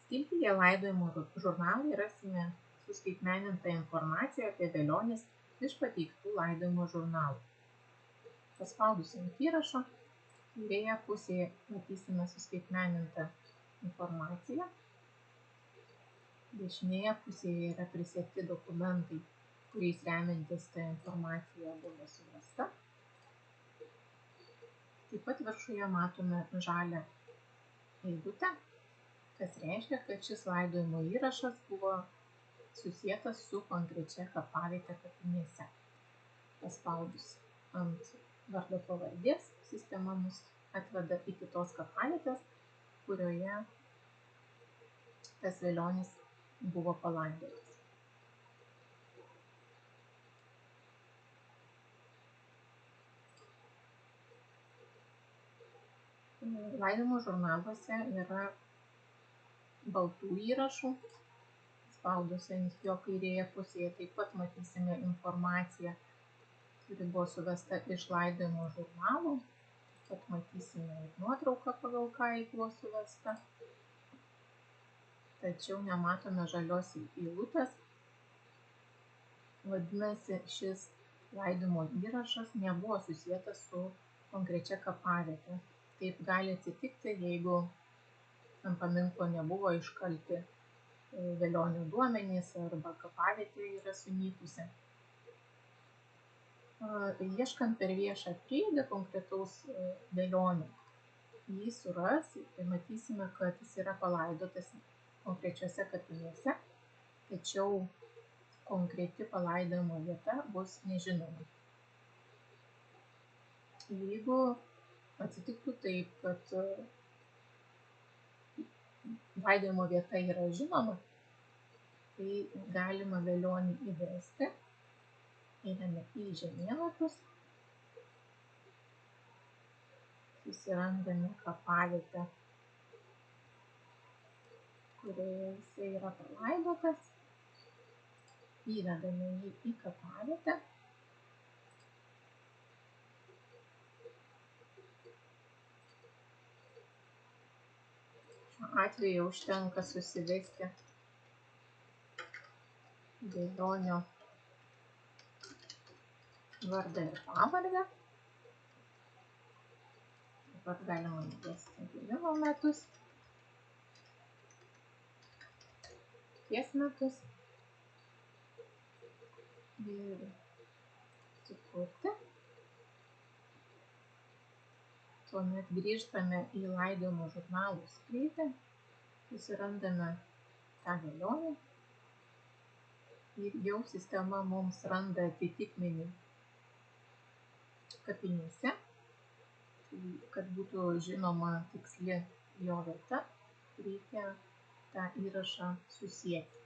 Skiltyje laidojimo žurnalai rasime suskaitmenintą informaciją apie velionis iš pateiktų laidojimo žurnalų. Paspaudus ant įrašo, kairėje pusėje matysime suskaitmenintą informaciją. Dešinėje pusėje yra prisegti dokumentai, kuriais remiantis ta informacija buvo suvesta. Taip pat viršuje matome žalią eilutę, kas reiškia, kad šis laidojimo įrašas buvo susietas su konkrečia kapaviete kapinėse. Paspaudus ant vardo pavardės, sistema mus atveda į kitos kapavietės, kurioje tas velionis buvo palaidotas. Laidojimo žurnaluose yra baltų įrašų. Spaudus ant jo kairėje pusėje taip pat matysime informaciją, kuri buvo suvesta iš laidojimo žurnalų. Taip pat matysime ir nuotrauką, pagal ką ji buvo suvesta. Tačiau nematome žalios eilutės. Vadinasi, šis laidojimo įrašas nebuvo susietas su konkrečia kapaviete. Taip gali atsitikti, jeigu ant paminklo nebuvo iškalti velionio duomenys arba kapavietė yra sunykusi. Ieškant per viešą prieigą konkretaus velionio, jį suras ir matysime, kad jis yra palaidotas konkrečiose kapinėse, tačiau konkreti palaidojimo vieta bus nežinoma. Jeigu atsitiktų taip, kad laidojimo vieta yra žinoma, tai galima velionį įvesti. Einame į žemėlapius, susirandame kapavietę, kurioje jisai yra palaidotas, įvedame jį į kapavietę. Šiuo atveju užtenka susivesti velionio vardą ir pavardę. Taip pat galima įvesti gimimo metus, mirties metus ir sukurti. Tuomet grįžtame į laidojimo žurnalų skiltį, susirandame tą velionį ir jau sistema mums randa atitikmenį kapinėse. Kad būtų žinoma tiksli jo vieta, reikia tą įrašą susieti.